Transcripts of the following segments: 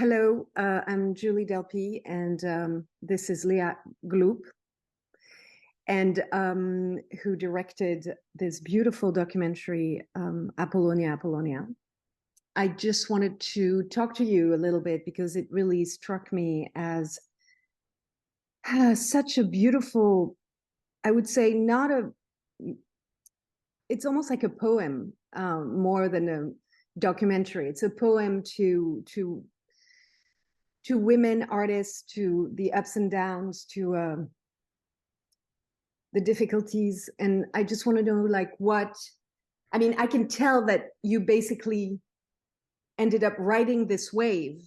Hello, I'm Julie Delpy, and this is Leo Glob, and who directed this beautiful documentary, Apolonia, Apolonia. I just wanted to talk to you a little bit because it really struck me as such a beautiful, I would say, it's almost like a poem more than a documentary. It's a poem to women artists, to the ups and downs, to the difficulties. And I just want to know, like, I can tell that you basically ended up writing this wave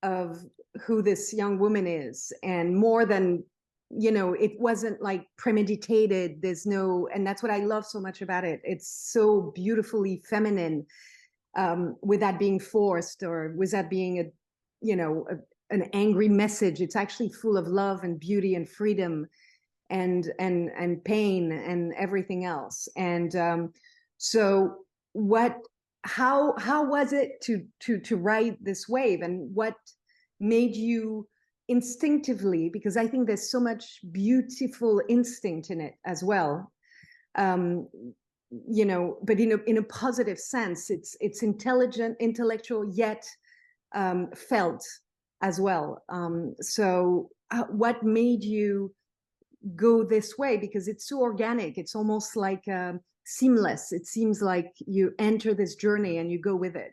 of who this young woman is, and more than, it wasn't like premeditated. And that's what I love so much about it. It's so beautifully feminine, without being forced or without being an angry message. It's actually full of love and beauty and freedom and pain and everything else. And so how was it to write this wave, and what made you instinctively, because I think there's so much beautiful instinct in it as well, but in a positive sense. It's intelligent, intellectual, yet felt as well. So what made you go this way? Because it's so organic. It's almost like seamless. It seems like you enter this journey and you go with it,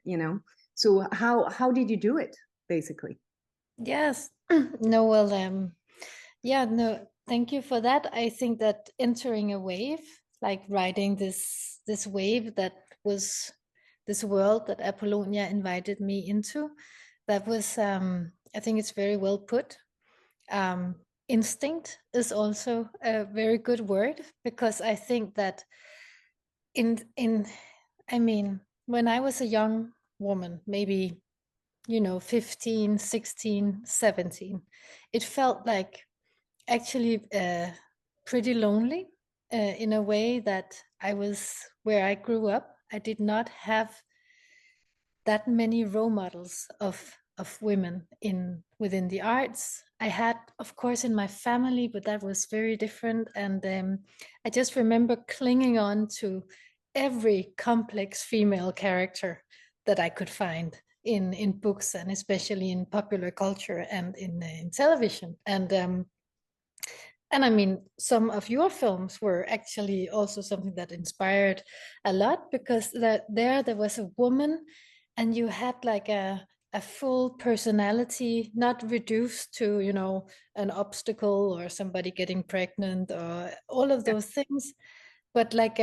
So how did you do it, basically? Yes. No, well, yeah, no, thank you for that. I think that entering a wave, like riding this wave that was this world that Apollonia invited me into, that was, I think it's very well put. Instinct is also a very good word, because I think that when I was a young woman, maybe 15, 16, 17, it felt like actually pretty lonely, in a way that where I grew up, I did not have that many role models of women within the arts. I had, of course, in my family, but that was very different. And I just remember clinging on to every complex female character that I could find in books, and especially in popular culture and in television. And I mean, some of your films were actually also something that inspired a lot, because there was a woman, and you had like a full personality, not reduced to, an obstacle or somebody getting pregnant or all of those things, but like,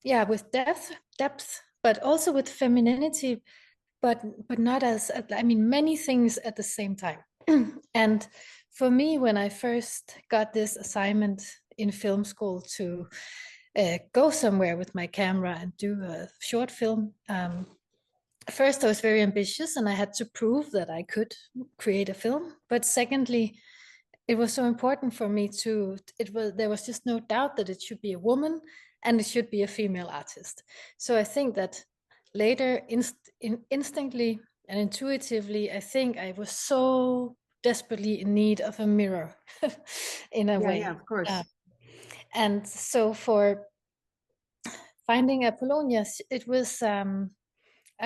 with depth, but also with femininity, but not as, many things at the same time. And for me, when I first got this assignment in film school to go somewhere with my camera and do a short film, first I was very ambitious, and I had to prove that I could create a film. But secondly, it was so important for me there was just no doubt that it should be a woman and it should be a female artist. So I think that later, instinctively and intuitively, I think I was so desperately in need of a mirror in a way. Yeah, of course. And so for finding Apollonia, it was, I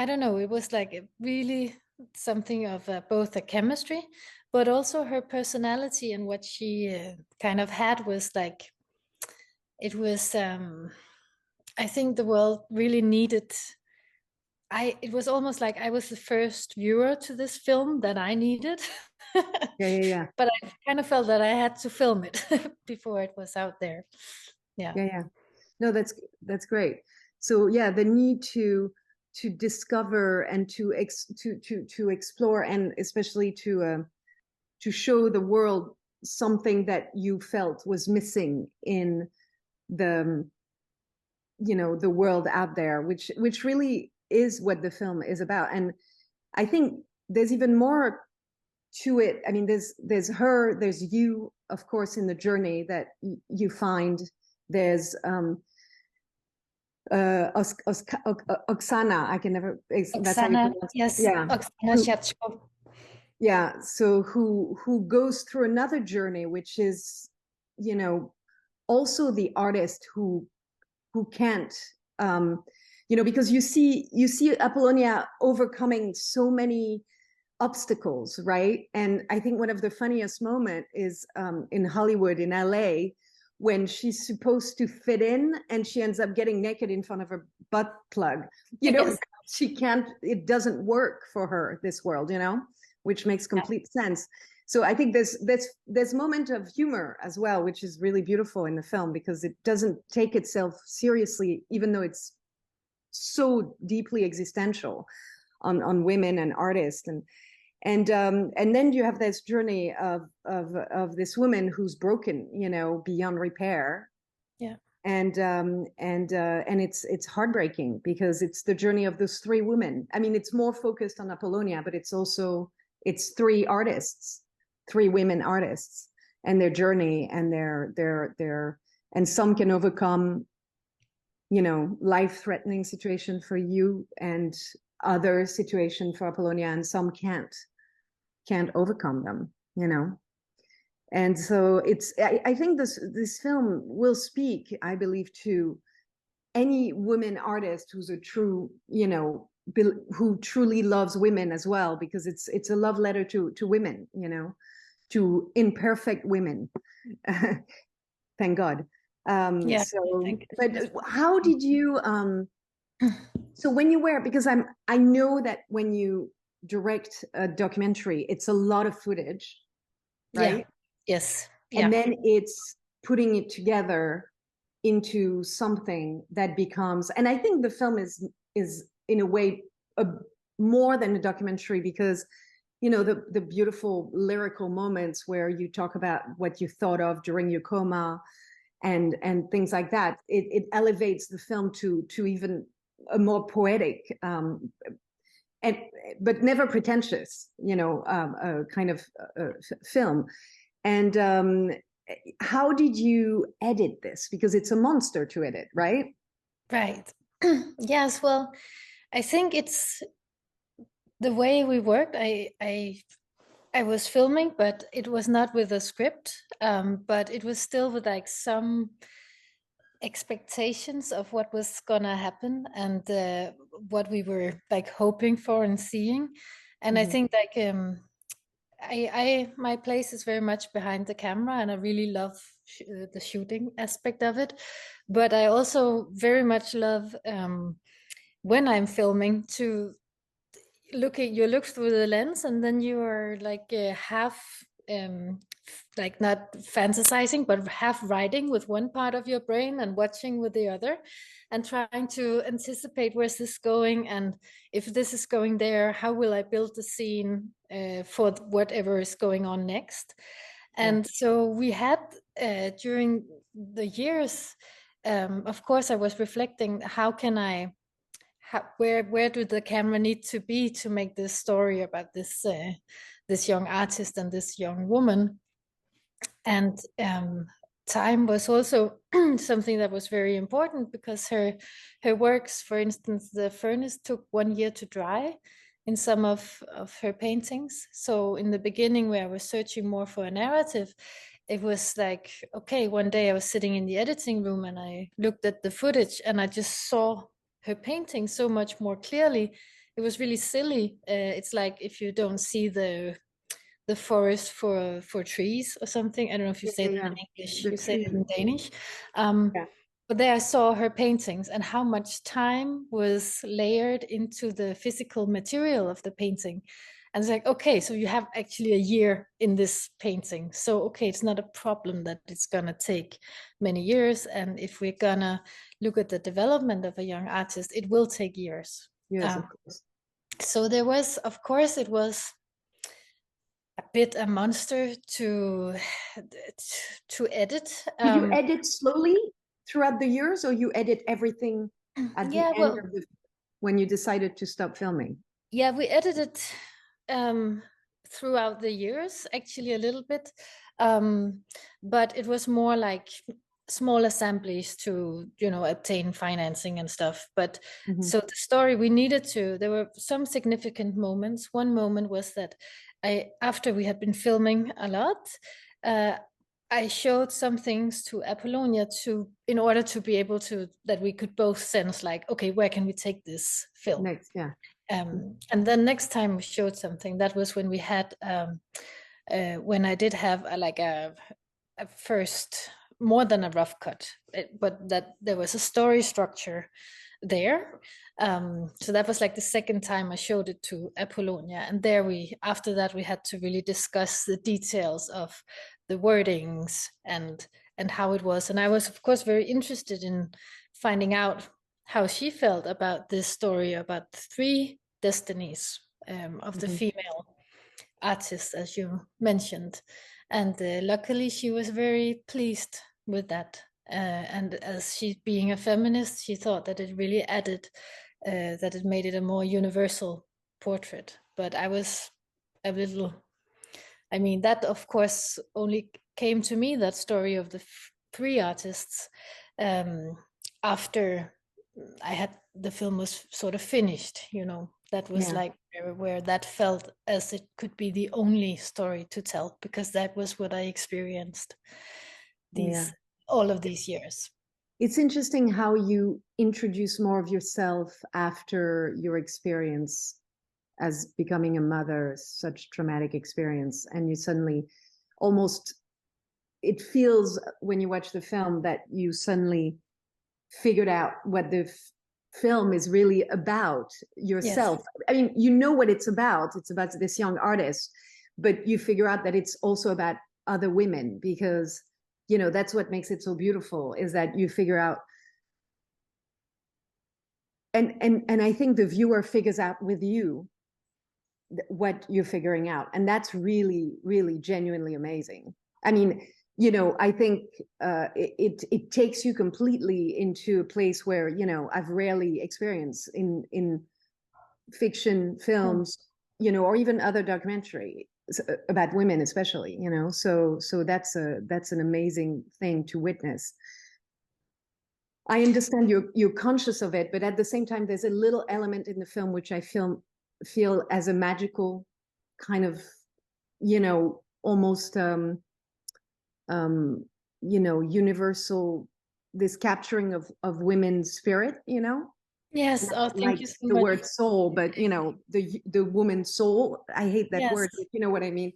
don't know, it was like really something of both a chemistry, but also her personality, and what she kind of had was like, it was, I think the world really needed, it was almost like I was the first viewer to this film that I needed. Yeah. But I kind of felt that I had to film it before it was out there. Yeah. No, that's great. So yeah, the need to discover and to explore, and especially to show the world something that you felt was missing in the the world out there, which really is what the film is about. And I think there's even more to it. I mean, there's her, there's you, of course, in the journey that you find. There's Oksana. I can never. Oksana, yes, Yeah. Oksana Shatchko. yeah, so who goes through another journey, which is, you know, also the artist who can't, you know, because you see Apollonia overcoming so many obstacles, right? And I think one of the funniest moment is in Hollywood, in LA, when she's supposed to fit in and she ends up getting naked in front of her butt plug. You know, Yes. she can't, it doesn't work for her, this world, you know, which makes Yeah. complete sense. So I think there's moment of humor as well, which is really beautiful in the film because it doesn't take itself seriously, even though it's so deeply existential on women and artists. And then you have this journey of this woman who's broken, you know, beyond repair. Yeah. And it's heartbreaking because it's the journey of those three women. I mean, it's more focused on Apollonia, but it's three artists, three women artists, and their journey and their and some can overcome, you know, life-threatening situation for you and other situation for Apollonia, and some can't overcome them, you know. And so I think this film will speak, I believe, to any woman artist who's a true, you know, who truly loves women as well, because it's a love letter to women, you know, to imperfect women. Thank God. Yeah. So, Thank but how did you so when you were, because I know that when you direct a documentary, it's a lot of footage, Yeah. right? Yes. And Yeah. then it's putting it together into something that becomes, and I think the film is in a way a, more than a documentary, because you know the beautiful lyrical moments where you talk about what you thought of during your coma and things like that. It elevates the film to even a more poetic and but never pretentious, you know, kind of film. And how did you edit this? Because it's a monster to edit, right? Right. Yes. Well, I think it's the way we worked. I was filming, but it was not with a script. But it was still with like some expectations of what was gonna happen and what we were like hoping for and seeing. And I Mm-hmm. think like I my place is very much behind the camera, and I really love the shooting aspect of it. But I also very much love when I'm filming to look through the lens, and then you are like half like not fantasizing but half writing with one part of your brain and watching with the other, and trying to anticipate where's this going, and if this is going there, how will I build the scene for whatever is going on next. Yeah. And so we had during the years, of course I was reflecting, how can I where do the camera need to be to make this story about this young artist and this young woman. And time was also something that was very important, because her works, for instance, the furnace took 1 year to dry in some of her paintings. So in the beginning, where I was searching more for a narrative, it was like, okay, one day I was sitting in the editing room and I looked at the footage and I just saw her painting so much more clearly. It was really silly. It's like if you don't see the forest for trees or something. I don't know if you Yeah, say yeah, that yeah. in English. The You say it tree. in Danish. Um, Yeah. but there I saw her paintings and how much time was layered into the physical material of the painting. And it's like, okay, so you have actually a year in this painting. So, okay, it's not a problem that it's going to take many years. And if we're going to look at the development of a young artist, it will take years. Yes, of course. So there was, of course, it was a bit a monster to edit. Did you edit slowly throughout the years, or you edit everything at the Yeah, end well, of the when you decided to stop filming? yeah, we edited um, throughout the years, actually a little bit, but it was more like small assemblies to, you know, obtain financing and stuff. But Mm-hmm. so the story we needed to, there were some significant moments. One moment was that after we had been filming a lot, I showed some things to Apollonia in order to be able to, that we could both sense like, okay, where can we take this film? Next, yeah. And then next time we showed something, that was when we had, when I did have a first, more than a rough cut, but that there was a story structure there. So that was like the second time I showed it to Apollonia, and there after that we had to really discuss the details of the wordings and how it was. And I was of course very interested in finding out how she felt about this story about three destinies of the female artist, as you mentioned. And luckily she was very pleased with that. And as she being a feminist, she thought that it really added, that it made it a more universal portrait. But I was a little, I mean, that of course only came to me, that story of the three artists, after the film was sort of finished, you know. That was like where that felt as it could be the only story to tell, because that was what I experienced all of these years. It's interesting how you introduce more of yourself after your experience as becoming a mother, such traumatic experience, and you suddenly almost, it feels when you watch the film that you suddenly figured out what the film is really about yourself. Yes. I mean, you know what it's about this young artist, but you figure out that it's also about other women, because, you know, that's what makes it so beautiful, is that you figure out, and I think the viewer figures out with you what you're figuring out, and that's really, really genuinely amazing. I mean, you know, I think it takes you completely into a place where, you know, I've rarely experienced in fiction films, you know, or even other documentary about women, especially, you know. So that's an amazing thing to witness. I understand you're conscious of it, but at the same time, there's a little element in the film which I feel as a magical kind of, you know, almost you know, universal, this capturing of women's spirit, you know. Yes. Oh, thank you so the much. Word soul, but you know, the woman's soul. I hate that word, but you know what I mean.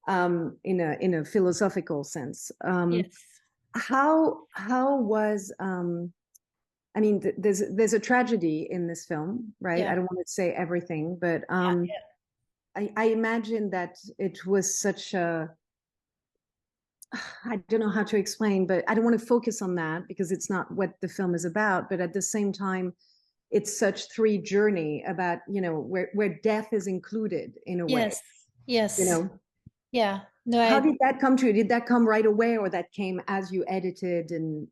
In a philosophical sense. Yes. How was I mean, there's a tragedy in this film, right? Yeah. I don't want to say everything, but I imagine that it was such a, I don't know how to explain, but I don't want to focus on that because it's not what the film is about. But at the same time, it's such three journey about, you know, where death is included in a way. Yes. You know. Yeah. No. How did that come to you? Did that come right away, or that came as you edited and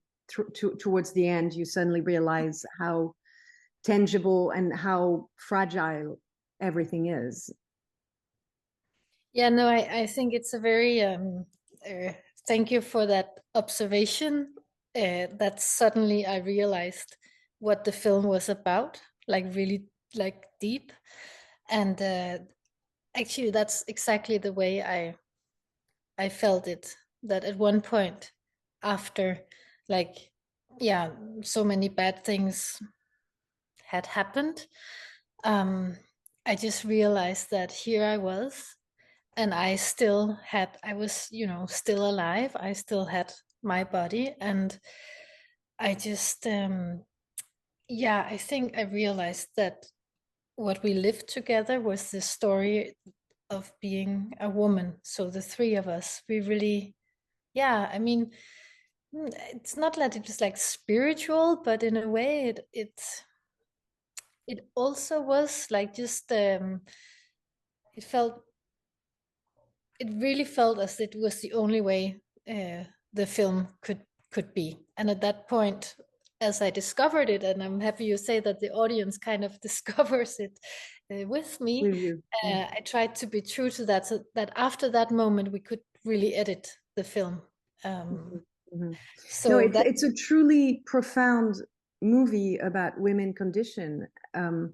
towards the end you suddenly realize how tangible and how fragile everything is? Yeah, no, I think it's a very thank you for that observation. That suddenly I realized what the film was about, like really like deep. And actually that's exactly the way I felt it, that at one point after, like, yeah, so many bad things had happened, I just realized that here I was, and I was, you know, still alive. I still had my body, and I just, yeah, I think I realized that what we lived together was the story of being a woman. So the three of us, we really, yeah, I mean, it's not that it was like spiritual, but in a way it also was like just, it really felt as it was the only way the film could be. And at that point, as I discovered it, and I'm happy you say that the audience kind of discovers it with me, With you. I tried to be true to that, so that after that moment we could really edit the film. No, So that, it's a truly profound movie about women condition, from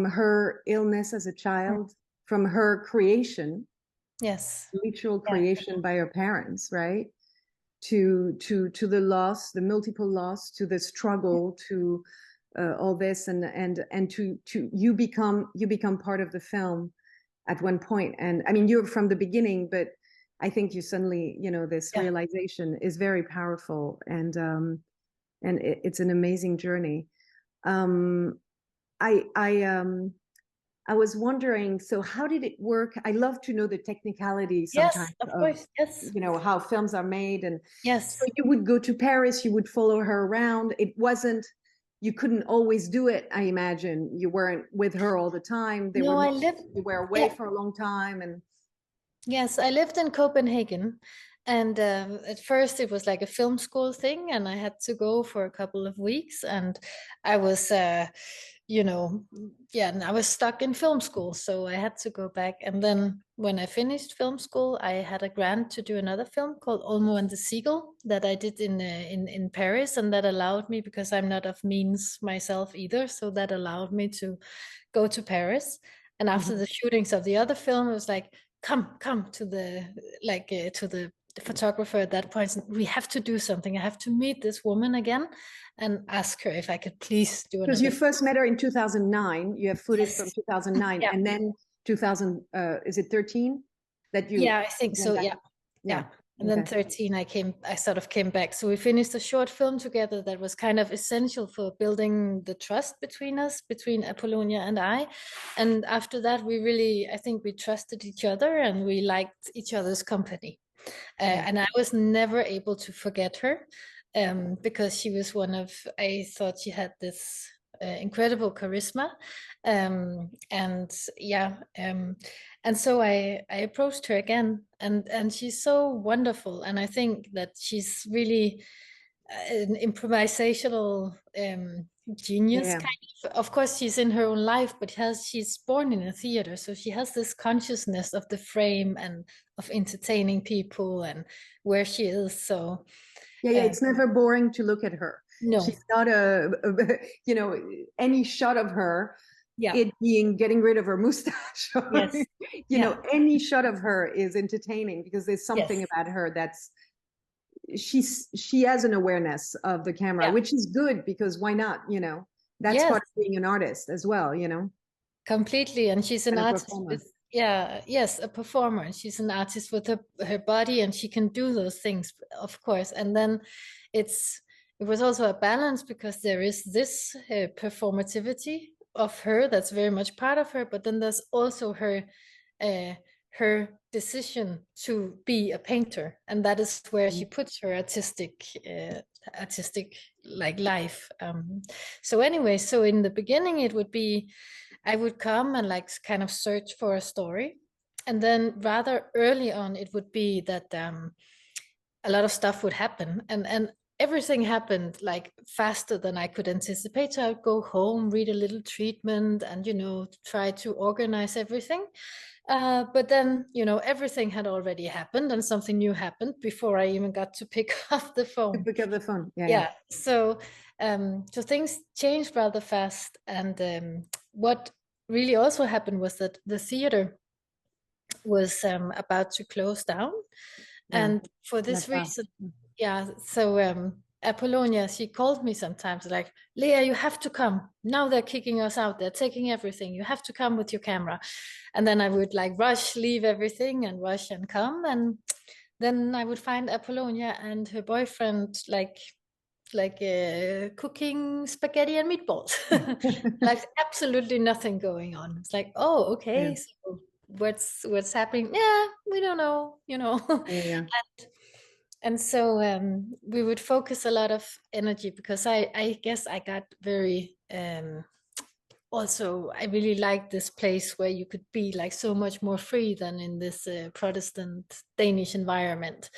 her illness as a child, from her creation, yes, literal yeah, creation by her parents, right? To the loss, the multiple loss, to the struggle, to all this, and to you become part of the film at one point. And I mean, you're from the beginning, but I think you suddenly, this yeah. realization is very powerful, and it's an amazing journey. Um, I I um I was wondering, so how did it work? I love to know the technicality Yes, sometimes of of, course. Yes, how films are made. And so yes. you would go to Paris, you would follow her around. You couldn't always do it, I imagine. You weren't with her all the time. There were No, I moments lived, you were away yeah, for a long time. And yes, I lived in Copenhagen. And at first it was like a film school thing, and I had to go for a couple of weeks. And I was, you know, yeah, and I was stuck in film school, so I had to go back. And then when I finished film school, I had a grant to do another film called Olmo and the Seagull that I did in Paris, and that allowed me, because I'm not of means myself either, so that allowed me to go to Paris. And after the shootings of the other film, it was like, come to the to the photographer at that point. We have to do something. I have to meet this woman again and ask her if I could please do because you another. first met her in 2009, you have footage from Yes. 2009, Yeah. and then 2000, is it 13 that you Yeah, I think went so. back? Yeah. Yeah. Yeah. And then Okay. 13, I sort of came back. So we finished a short film together that was kind of essential for building the trust between us, between Apollonia and I. And after that, I think we trusted each other and we liked each other's company. Yeah. And I was never able to forget her, because she was I thought she had this incredible charisma. And yeah, and so I approached her again, and she's so wonderful. And I think that she's really an improvisational genius, Yeah. kind of. Of course, she's in her own life, but she's born in a theater, so she has this consciousness of the frame and of entertaining people and where she is. So Yeah. um, It's never boring to look at her. no, She's not any shot of her, yeah, it being getting rid of her mustache, or, yes, yeah, any shot of her is entertaining because there's something yes, about her she has an awareness of the camera, yeah, which is good because why not? That's yes, part of being an artist as well, completely. And she's an and a artist performer. with, yeah, yes, a performer. And she's an artist with her body, and she can do those things, of course. And then it's it was also a balance, because there is this performativity of her that's very much part of her, but then there's also uh, her decision to be a painter, and that is where she puts her artistic like life. So anyway, so in the beginning it would be, I would come and like kind of search for a story. And then rather early on, it would be that a lot of stuff would happen, and everything happened like faster than I could anticipate. So I'd go home, read a little treatment, and try to organize everything. But then everything had already happened, and something new happened before I even got to pick up the To phone. pick up the phone. Yeah, yeah. Yeah. So things changed rather fast, and what really also happened was that the theater was about to close down, Yeah. and for this That's wow. reason, yeah. So Apollonia, she called me sometimes like, Leah, you have to come. Now they're kicking us out. They're taking everything. You have to come with your camera. And then I would like leave everything and rush and come. And then I would find Apollonia and her boyfriend cooking spaghetti and meatballs. Like absolutely nothing going on. It's like, oh, Yeah, okay, so what's happening? Yeah, we don't know, yeah, yeah. And so we would focus a lot of energy, because I guess I got very also, I really liked this place where you could be like so much more free than in this Protestant Danish environment.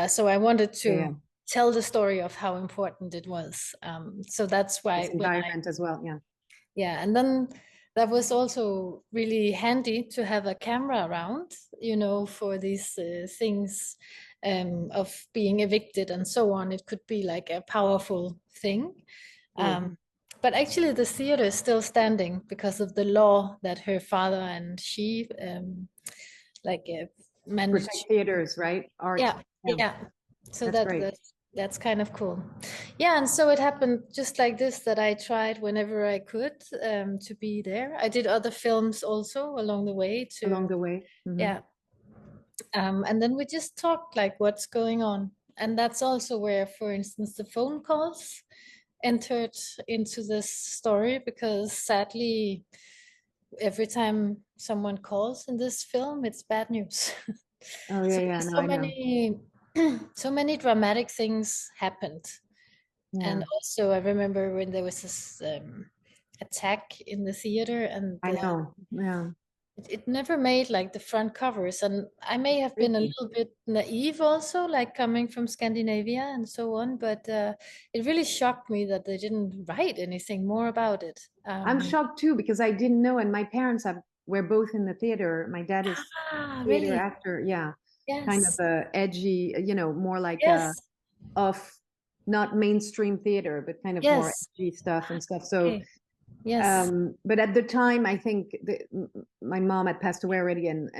So I wanted Yeah, yeah. to tell the story of how important it was. So that's This why environment as well. Yeah. yeah, and then that was also really handy to have a camera around, you know, for these things of being evicted and so on. It could be like a powerful thing. Yes. But actually, the theater is still standing because of the law that her father and she like Protect managed. theaters, right? Art. Yeah, Yeah, yeah. So that's great. that's kind of cool. Yeah, and so it happened just like this that I tried whenever I could to be there. I did other films also along the way Along to, the way. yeah. And then we just talked like what's going on. And that's also where, for instance, the phone calls entered into this story because sadly, every time someone calls in this film, it's bad news. Oh yeah, So yeah. there's No, so I know. many, so many dramatic things happened. Yeah, And also, I remember when there was this attack in the theater, and I know. Yeah, it never made like the front covers. And I may have been a really. little bit naive also, like coming from Scandinavia and so on, but it really shocked me that they didn't write anything more about it. I'm shocked too because I didn't know, and my parents have were both in the theater. My dad is theater Really? actor. Yeah, kind of Yes. a edgy, more like Yes. off, not mainstream theater, but kind of more Yes. edgy stuff and stuff. So, Okay. Yes. but at the time, I think my mom had passed away already, and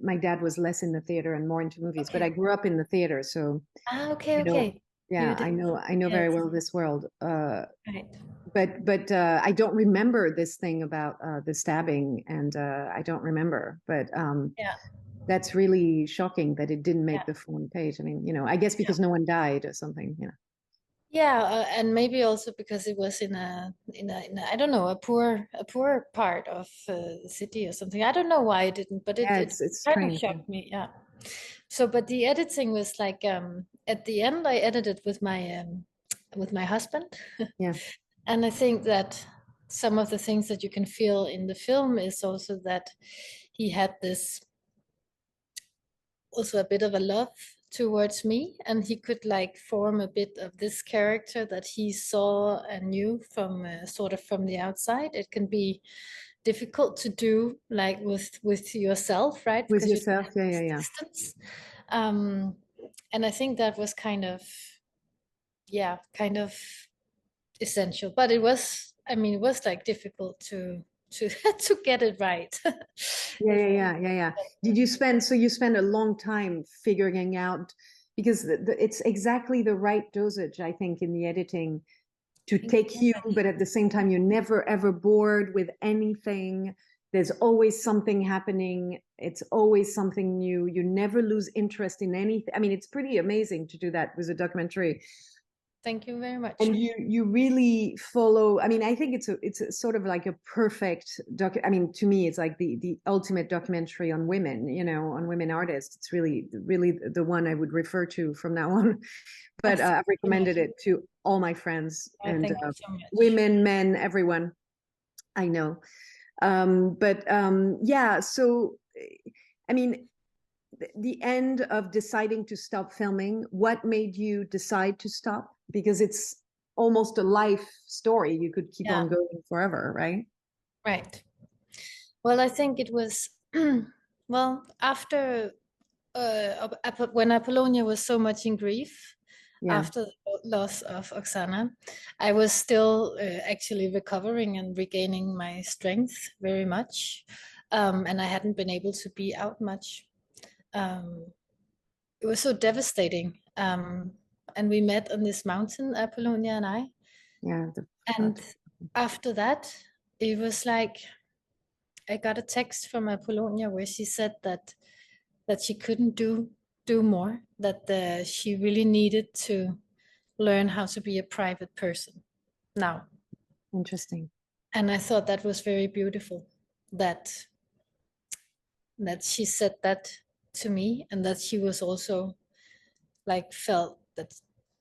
my dad was less in the theater and more into movies. But I Okay. grew up in the theater, so Okay. you know, Okay. You yeah, did. I know very Yes. well this world. Right. But I don't remember this thing about the stabbing, and I don't remember. But Yeah. that's really shocking that it didn't make Yeah. the front page. I mean, I guess because no one died or something. Yeah, and maybe also because it was in a I don't know, a poor part of the city or something. I don't know why it didn't, but it Yeah, it it's kind of strange. shocked me. Yeah. So, but the editing was like at the end I edited with my husband, Yeah, and I think that some of the things that you can feel in the film is also that he had this also a bit of a love towards me, and he could like form a bit of this character that he saw and knew from sort of from the outside. It can be difficult to do like with yourself, right? with Because you don't yourself. have Yeah, yeah, this yeah. distance. um and I think that was kind of, yeah, kind of essential, but it was, I mean, it was like difficult to to get it right. Yeah, If yeah, I, yeah, yeah, yeah. So you spend a long time figuring out because it's exactly the right dosage, I think, in the editing to thank you take very you, much. but at the same time, you're never ever bored with anything. There's always something happening. It's always something new. You never lose interest in anything. I mean, it's pretty amazing to do that with a documentary. Thank you very much. And you really follow. I mean, I think it's a sort of like a perfect doc. I mean, to me, it's like the ultimate documentary on women. On women artists. It's really the one I would refer to from now on. Oh, But thank I've you very much. recommended it to all my friends Oh, and thank you so much. women, men, everyone I know. But yeah, so I mean, the end of deciding to stop filming, what made you decide to stop? Because it's almost a life story. You could keep Yeah, on going forever, right? right. Well, I think it was well after when Apollonia was so much in grief Yeah, after the loss of Oksana, I was still actually recovering and regaining my strength very much, and I hadn't been able to be out much. Um, it was so devastating. And we met on this mountain, Apollonia and I. yeah. And after that, it was like I got a text from Apollonia where she said that she couldn't do more, that she really needed to learn how to be a private person now. Interesting. And I thought that was very beautiful that that she said that to me, and that she was also like felt that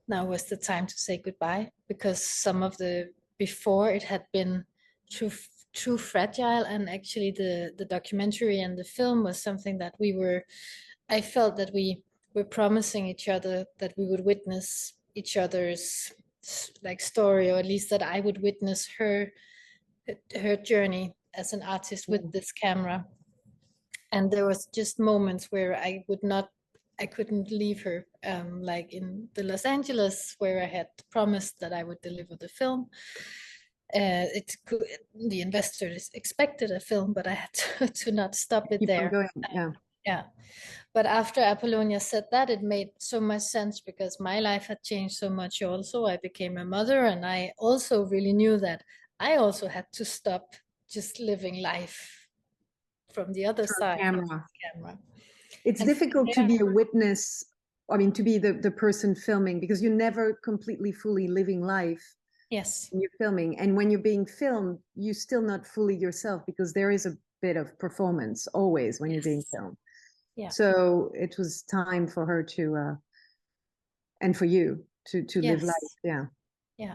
now was the time to say goodbye, because some of the before it had been too fragile. And actually the documentary and the film was something that I felt that we were promising each other that we would witness each other's like story, or at least that I would witness her journey as an artist with this camera. And there was just moments where I couldn't leave her, like in the Los Angeles, where I had promised that I would deliver the film. The investors expected a film, but I had to not stop it Keep on there. going. Yeah. Yeah. But after Apollonia said that, it made so much sense, because my life had changed so much also. I became a mother, and I also really knew that I also had to stop just living life from the other Through a side of camera. the camera. It's And difficult to be a witness. I mean, to be the person filming, because you're never completely fully living life. Yes. When you're filming, and when you're being filmed, you're still not fully yourself, because there is a bit of performance always when you're being filmed. Yeah. So it was time for her to, and for you to live life. Yeah. Yeah.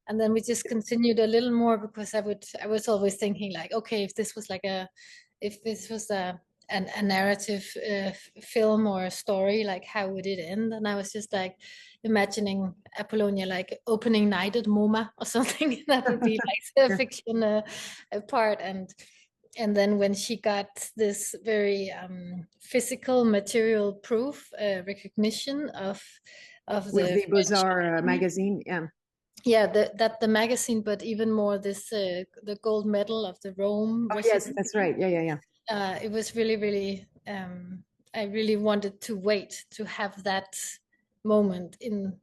And then we just continued a little more, because I was always thinking like, okay, if this was a narrative film or a story, like how would it end? And I was just like imagining Apollonia like opening night at MoMA or something. That would be like the fiction part. And then when she got this very physical material proof recognition of With the French Beaux-Arts magazine. Yeah. Yeah, the magazine, but even more this the gold medal of the Rome. Oh, yes, that's right. Yeah. It was really, really. I really wanted to wait to have that moment in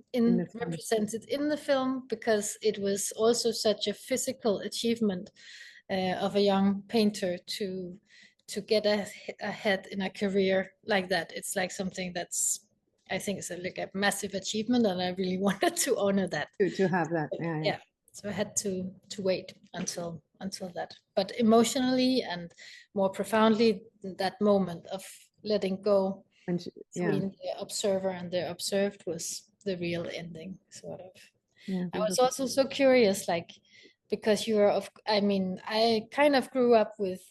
represented in the film, because it was also such a physical achievement of a young painter to get ahead in a career like that. It's like something that's, I think it's like a massive achievement, and I really wanted to honor that. To have that, yeah. So I had to wait until that. But emotionally and more profoundly, that moment of letting go between the observer and the observed was the real ending, sort of. Yeah, I was also so curious, like, because I kind of grew up with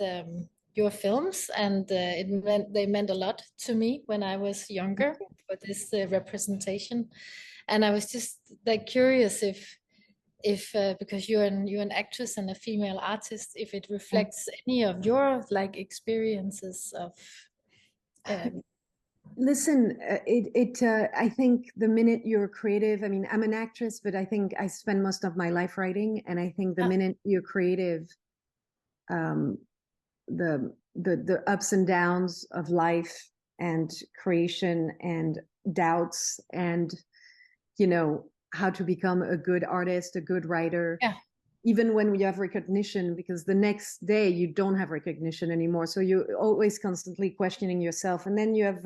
your films, and they meant a lot to me when I was younger for this representation. And I was just like curious if because you're an actress and a female artist, if it reflects any of your like experiences of listen, I think the minute you're creative, I mean, I'm an actress, but I think I spend most of my life writing, and I think the minute you're creative, the ups and downs of life and creation and doubts, and how to become a good artist, a good writer, even when we have recognition, because the next day you don't have recognition anymore, so you're always constantly questioning yourself. And then you have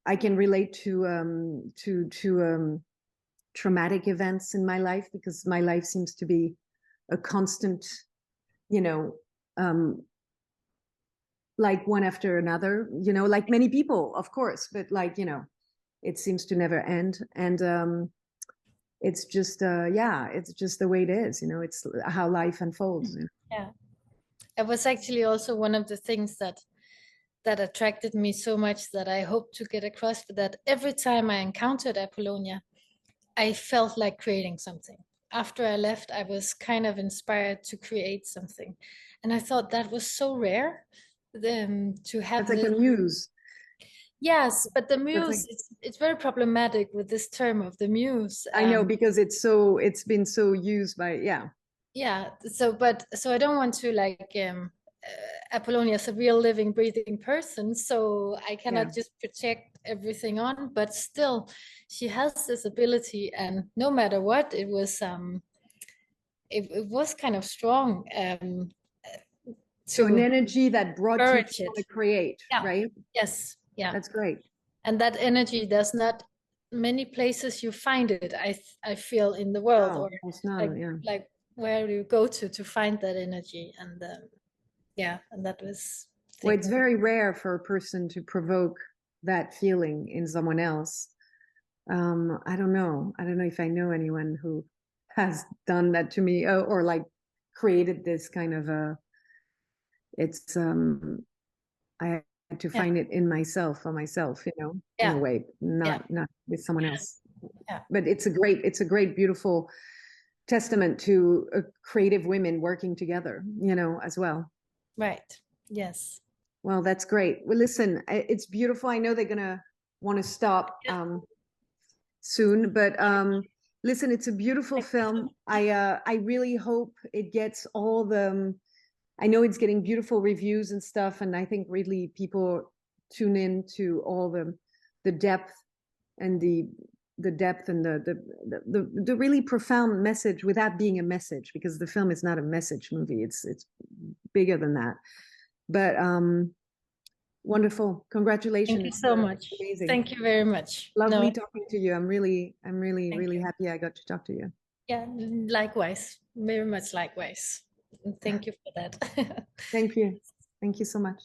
I can relate to traumatic events in my life, because my life seems to be a constant, like one after another, like many people, of course, but like, it seems to never end. And it's just it's just the way it is, it's how life unfolds. Yeah, it was actually also one of the things that attracted me so much, that I hope to get across, that every time I encountered Apollonia, I felt like creating something. After I left, I was kind of inspired to create something, and I thought that was so rare to have. It's like a muse. Yes, but the muse, it's very problematic with this term of the muse. I know, because it's been so used by, so I don't want to like Apollonia is a real living breathing person, so I cannot just project everything on, but still she has this ability, and no matter what, it was kind of strong, so an energy that brought you to create, right? Yes. Yeah, that's great. And that energy, there's not many places you find it, I feel, in the world. No, or it's not, like where do you go to find that energy? And and that was, well, it's very rare for a person to provoke that feeling in someone else. I don't know if I know anyone who has done that to me, or like created this kind of it's I had to find it in myself, for myself, in a way, not with someone else. But it's a great, beautiful testament to creative women working together, you know, as well. Right. Yes. Well, that's great. Well, listen, it's beautiful. I know they're gonna want to stop soon, but listen, it's a beautiful film. I really hope it gets all the. I know it's getting beautiful reviews and stuff, and I think really people tune in to all the depth and the depth and the really profound message without being a message, because the film is not a message movie. It's bigger than that. But wonderful. Congratulations. Thank you so much. Amazing. Thank you very much. Lovely talking to you. I'm really you. happy I got to talk to you. Yeah, likewise. Very much likewise. Thank you for that. Thank you. Thank you so much.